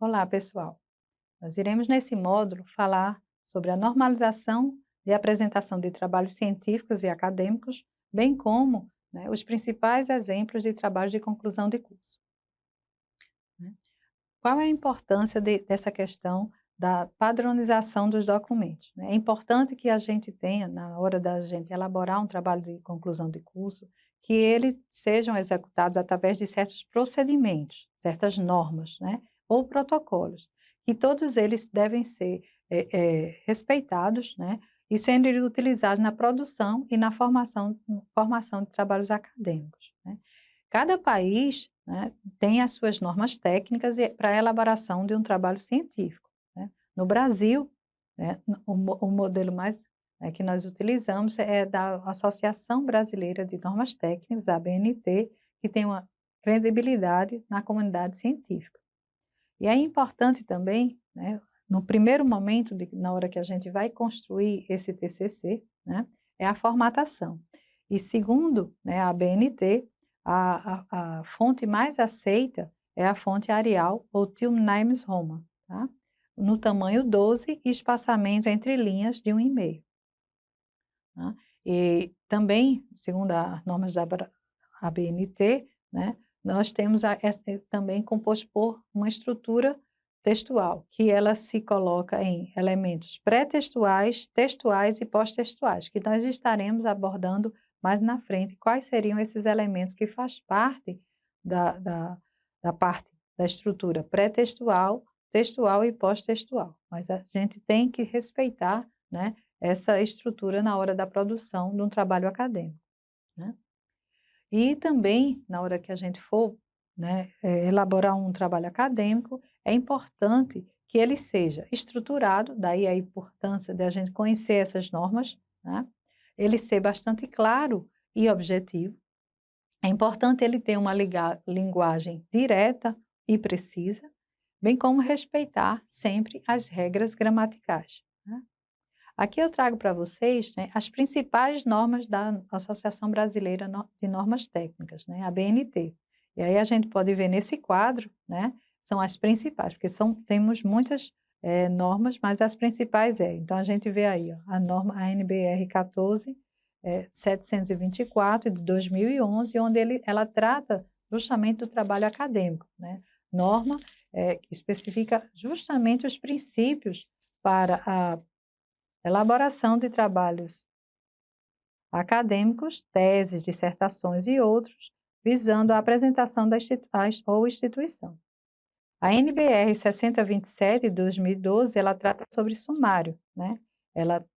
Olá, pessoal. Nós iremos nesse módulo falar sobre a normalização de apresentação de trabalhos científicos e acadêmicos, bem como, os principais exemplos de trabalhos de conclusão de curso, né. Qual é a importância dessa questão da padronização dos documentos, né? É importante que a gente tenha, na hora da gente elaborar um trabalho de conclusão de curso, que eles sejam executados através de certos procedimentos, certas normas, né? Ou protocolos, que todos eles devem ser respeitados, né? E sendo utilizados na produção e na formação de trabalhos acadêmicos, né? Cada país, né, tem as suas normas técnicas para a elaboração de um trabalho científico, né. No Brasil, né, o modelo mais, que nós utilizamos é da Associação Brasileira de Normas Técnicas, a ABNT, que tem uma credibilidade na comunidade científica. E é importante também, né, no primeiro momento, na hora que a gente vai construir esse TCC, né, é a formatação. E segundo, né, a ABNT, a fonte mais aceita é a fonte Arial ou Tilm-Nimes Roman, tá? No tamanho 12 e espaçamento entre linhas de 1,5. Tá? E também, segundo as normas da ABNT, né, nós temos também composto por uma estrutura textual, que ela se coloca em elementos pré-textuais, textuais e pós-textuais, que nós estaremos abordando mais na frente quais seriam esses elementos que faz parte da, da, da parte da estrutura pré-textual, textual e pós-textual. Mas a gente tem que respeitar, né, essa estrutura na hora da produção de um trabalho acadêmico, né. E também, na hora que a gente for, né, elaborar um trabalho acadêmico, é importante que ele seja estruturado, daí a importância de a gente conhecer essas normas, né, ele ser bastante claro e objetivo. É importante ele ter uma linguagem direta e precisa, bem como respeitar sempre as regras gramaticais, né. Aqui eu trago para vocês, né, as principais normas da Associação Brasileira de Normas Técnicas, né, a BNT. E aí a gente pode ver nesse quadro, né, são as principais, porque temos muitas normas, mas as principais então a gente vê aí, ó, a norma ANBR 14, 724 de 2011, onde ela trata justamente do trabalho acadêmico, né, norma que especifica justamente os princípios para a elaboração de trabalhos acadêmicos, teses, dissertações e outros, visando a apresentação ou instituição. A NBR 6027 de 2012, ela trata sobre sumário, né?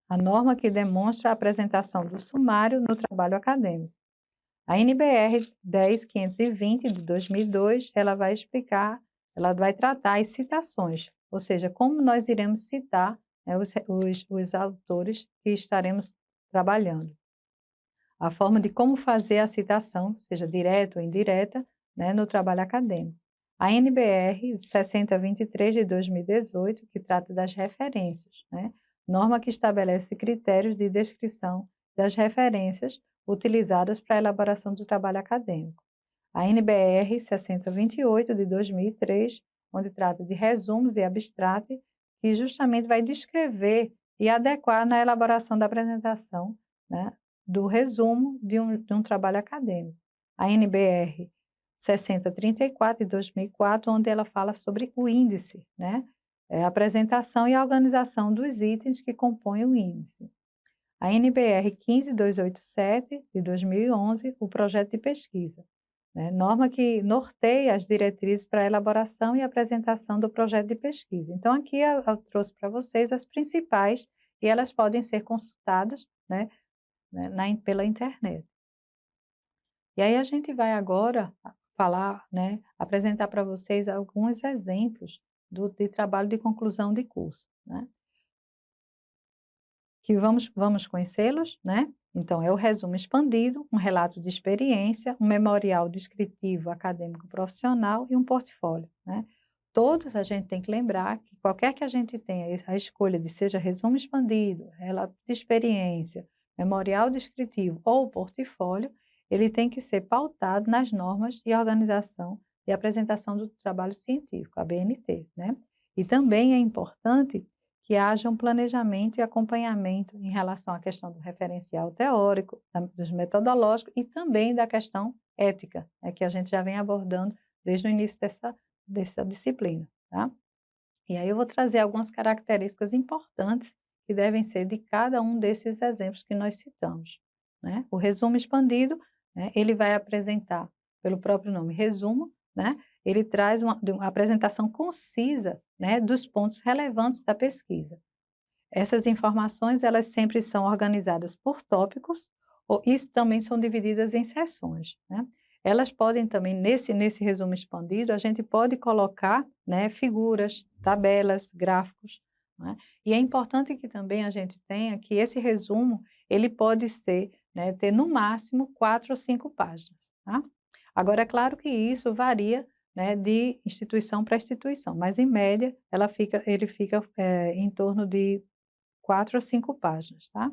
A norma que demonstra a apresentação do sumário no trabalho acadêmico. A NBR 10520 de 2002, ela vai tratar as citações, ou seja, como nós iremos citar, né, os autores que estaremos trabalhando. A forma de como fazer a citação, seja direta ou indireta, né, no trabalho acadêmico. A NBR 6023 de 2018, que trata das referências, né, norma que estabelece critérios de descrição das referências utilizadas para a elaboração do trabalho acadêmico. A NBR 6028 de 2003, onde trata de resumos e abstrato, que justamente vai descrever e adequar na elaboração da apresentação, né, do resumo de um trabalho acadêmico. A NBR 6034 de 2004, onde ela fala sobre o índice, né, a apresentação e a organização dos itens que compõem o índice. A NBR 15287 de 2011, o projeto de pesquisa, né, norma que norteia as diretrizes para a elaboração e apresentação do projeto de pesquisa. Então, aqui eu trouxe para vocês as principais e elas podem ser consultadas, pela internet. E aí a gente vai agora falar, né, apresentar para vocês alguns exemplos de trabalho de conclusão de curso, né? Que vamos conhecê-los, né? Então, é o resumo expandido, um relato de experiência, um memorial descritivo acadêmico profissional e um portfólio, né? Todos a gente tem que lembrar que qualquer que a gente tenha a escolha de seja resumo expandido, relato de experiência, memorial descritivo ou portfólio, ele tem que ser pautado nas normas de organização de apresentação do trabalho científico, a BNT, né? E também é importante que haja um planejamento e acompanhamento em relação à questão do referencial teórico, dos metodológicos e também da questão ética, né, que a gente já vem abordando desde o início dessa disciplina, tá? E aí eu vou trazer algumas características importantes que devem ser de cada um desses exemplos que nós citamos, né? O resumo expandido, né, ele vai apresentar, pelo próprio nome, resumo, né? Ele traz uma apresentação concisa, né, dos pontos relevantes da pesquisa. Essas informações, elas sempre são organizadas por tópicos e também são divididas em seções, né? Elas podem também, nesse resumo expandido, a gente pode colocar, né, figuras, tabelas, gráficos, né? E é importante que também a gente tenha que esse resumo, ele pode ser, né, ter no máximo 4 ou 5 páginas, tá? Agora, é claro que isso varia, né, de instituição para instituição, mas em média ele fica em torno de 4 a 5 páginas, tá?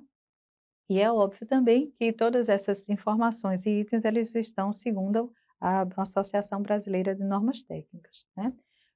E é óbvio também que todas essas informações e itens, eles estão segundo a Associação Brasileira de Normas Técnicas, né?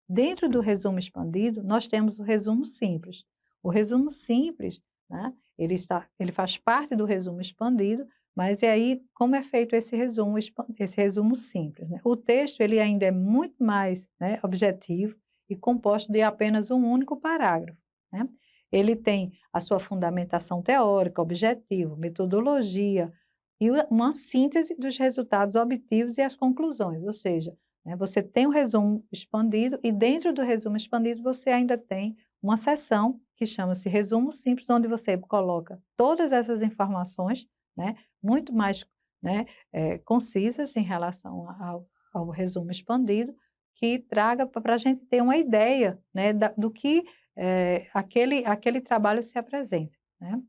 Dentro do resumo expandido, nós temos o resumo simples. O resumo simples, né, ele faz parte do resumo expandido, mas e aí como é feito esse resumo simples, né? O texto, ele ainda é muito mais, né, objetivo e composto de apenas um único parágrafo, né? Ele tem a sua fundamentação teórica, objetivo, metodologia e uma síntese dos resultados obtidos e as conclusões, ou seja, né, você tem um resumo expandido e dentro do resumo expandido você ainda tem uma seção que chama-se resumo simples, onde você coloca todas essas informações, né, muito mais, né, concisas em relação ao resumo expandido, que traga para a gente ter uma ideia, né, do que aquele trabalho se apresenta, né.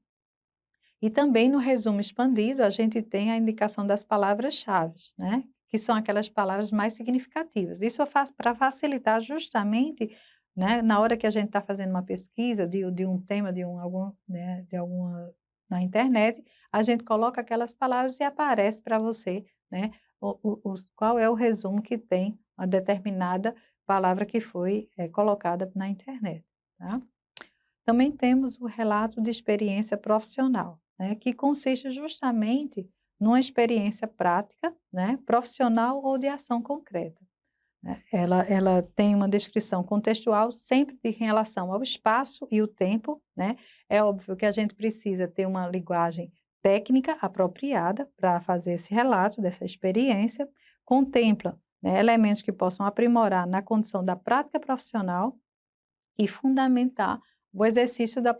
E também no resumo expandido, a gente tem a indicação das palavras-chave, né, que são aquelas palavras mais significativas. Isso eu faço para facilitar justamente, né, na hora que a gente está fazendo uma pesquisa de um tema, né, de alguma na internet, a gente coloca aquelas palavras e aparece para você, né, qual é o resumo que tem uma determinada palavra que foi, colocada na internet, tá? Também temos o relato de experiência profissional, né, que consiste justamente numa experiência prática, né, profissional ou de ação concreta, né. Ela tem uma descrição contextual sempre em relação ao espaço e o tempo, né. É óbvio que a gente precisa ter uma linguagem técnica apropriada para fazer esse relato dessa experiência, contempla, né, elementos que possam aprimorar na condição da prática profissional e fundamentar o exercício da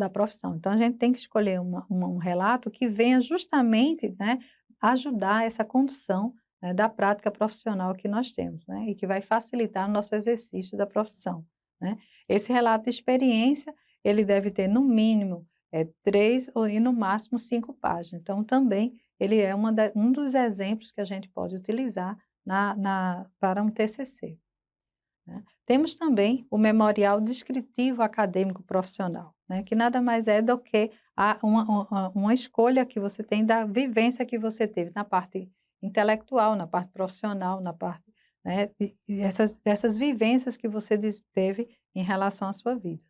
profissão. Então, a gente tem que escolher um relato que venha justamente, né, ajudar essa condução, né, da prática profissional que nós temos, né, e que vai facilitar o nosso exercício da profissão, né. Esse relato de experiência, ele deve ter no mínimo 3 e no máximo 5 páginas. Então, também ele é um dos exemplos que a gente pode utilizar para um TCC. Né. Temos também o memorial descritivo acadêmico profissional, né, que nada mais é do que uma escolha que você tem da vivência que você teve na parte intelectual, na parte profissional, na parte, né, e essas vivências que você teve em relação à sua vida.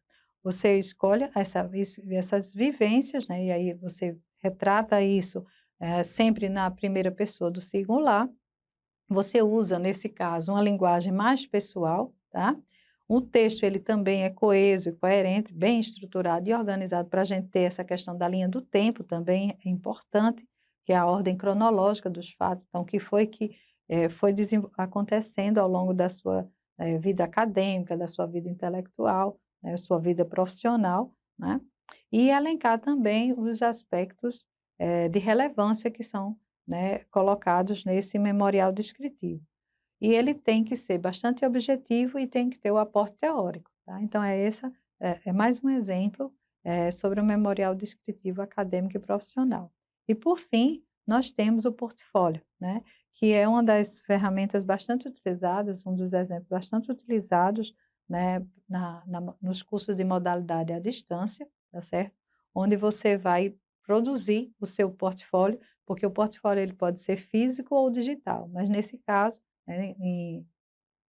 Você escolhe essas vivências, né, e aí você retrata isso sempre na primeira pessoa do singular. Você usa, nesse caso, uma linguagem mais pessoal, tá? O texto, ele também é coeso e coerente, bem estruturado e organizado para a gente ter essa questão da linha do tempo também é importante, que é a ordem cronológica dos fatos. Então, o que foi que foi acontecendo ao longo da sua vida acadêmica, da sua vida intelectual, né, sua vida profissional, né? E elencar também os aspectos de relevância que são, né, colocados nesse memorial descritivo. E ele tem que ser bastante objetivo e tem que ter o aporte teórico, tá? Então é mais um exemplo, sobre o memorial descritivo acadêmico e profissional. E por fim, nós temos o portfólio, né, que é uma das ferramentas bastante utilizadas, um dos exemplos bastante utilizados, né, nos cursos de modalidade à distância, tá certo? Onde você vai produzir o seu portfólio, porque o portfólio ele pode ser físico ou digital, mas nesse caso, né,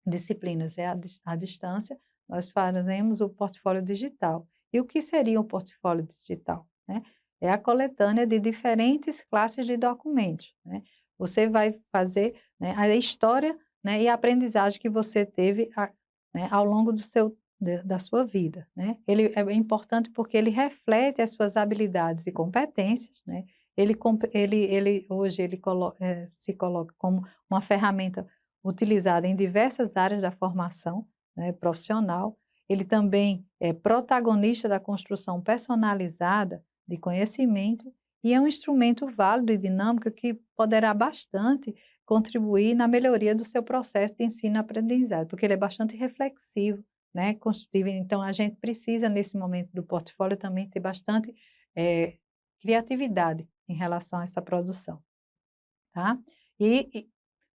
disciplinas é à distância, nós fazemos o portfólio digital. E o que seria um portfólio digital, né? É a coletânea de diferentes classes de documentos, né? Você vai fazer, né, a história, né, e a aprendizagem que você teve né, ao longo da sua vida, né? Ele é importante porque ele reflete as suas habilidades e competências, né? Ele hoje se coloca como uma ferramenta utilizada em diversas áreas da formação, né, profissional. Ele também é protagonista da construção personalizada de conhecimento e é um instrumento válido e dinâmico que poderá bastante contribuir na melhoria do seu processo de ensino-aprendizagem, porque ele é bastante reflexivo, né, construtivo. Então, a gente precisa, nesse momento do portfólio, também ter bastante criatividade em relação a essa produção, tá? E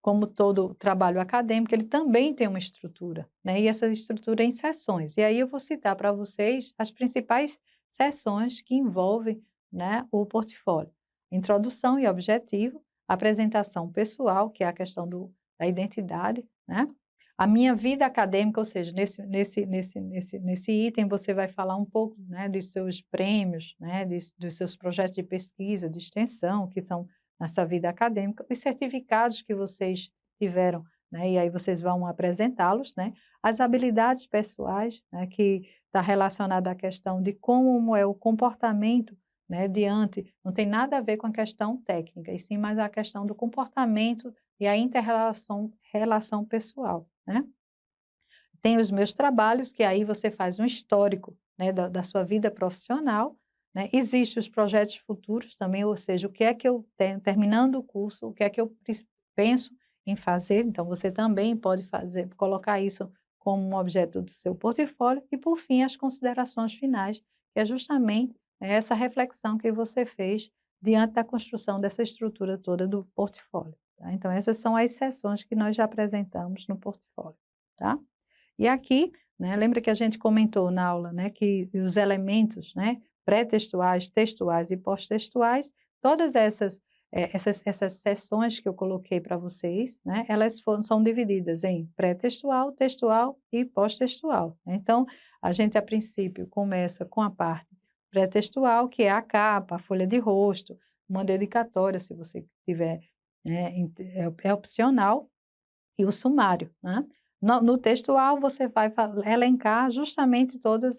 como todo trabalho acadêmico, ele também tem uma estrutura, né? E essa estrutura é em sessões. E aí eu vou citar para vocês as principais sessões que envolvem, né, o portfólio. Introdução e objetivo, apresentação pessoal, que é a questão da identidade, né? A minha vida acadêmica, ou seja, nesse item você vai falar um pouco, né, dos seus prêmios, né, dos seus projetos de pesquisa, de extensão, que são nessa vida acadêmica, os certificados que vocês tiveram, né, e aí vocês vão apresentá-los, né, as habilidades pessoais, né, que está relacionada à questão de como é o comportamento, né, diante, não tem nada a ver com a questão técnica, e sim mais a questão do comportamento e a relação pessoal, né. Tem os meus trabalhos, que aí você faz um histórico, né, da sua vida profissional, né. Existem os projetos futuros também, ou seja, o que é que eu tenho terminando o curso, o que é que eu penso em fazer, então você também pode colocar isso como um objeto do seu portfólio e, por fim, as considerações finais, que é justamente essa reflexão que você fez diante da construção dessa estrutura toda do portfólio, tá. Então essas são as seções que nós já apresentamos no portfólio, tá. E aqui, né, lembra que a gente comentou na aula, né, que os elementos, né, pré-textuais, textuais e pós-textuais, todas essas seções que eu coloquei para vocês, né, são divididas em pré-textual, textual e pós-textual, né. Então, a gente a princípio começa com a parte pré-textual, que é a capa, a folha de rosto, uma dedicatória, se você tiver, né, é opcional, e o sumário, né. No textual você vai elencar justamente todas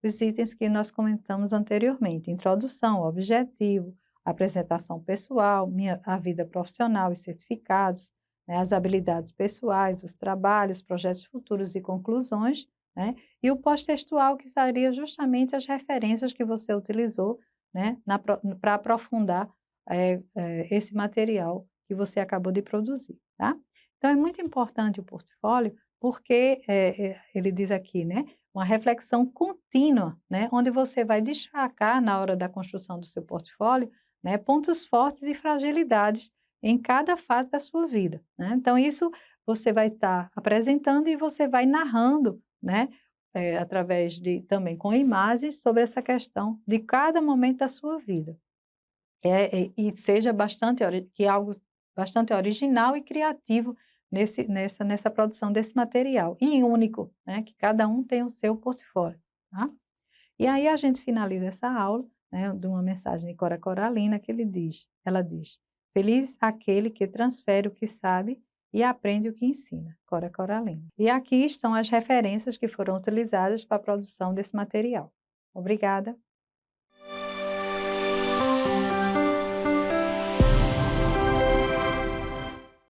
os itens que nós comentamos anteriormente, introdução, objetivo, apresentação pessoal, a vida profissional e certificados, né, as habilidades pessoais, os trabalhos, projetos futuros e conclusões, né, e o pós-textual que seria justamente as referências que você utilizou, né, para aprofundar, esse material que você acabou de produzir, tá. Então é muito importante o portfólio, porque, ele diz aqui, né, uma reflexão contínua, né, onde você vai destacar na hora da construção do seu portfólio, né, pontos fortes e fragilidades em cada fase da sua vida, né. Então isso você vai estar apresentando e você vai narrando, né, através de também com imagens sobre essa questão de cada momento da sua vida. E seja algo bastante original e criativo nessa produção desse material, e único, né, que cada um tem o seu portfólio, tá. E aí a gente finaliza essa aula, né, de uma mensagem de Cora Coralina que ela diz: "Feliz aquele que transfere o que sabe e aprende o que ensina", Cora Coralina. E aqui estão as referências que foram utilizadas para a produção desse material. Obrigada.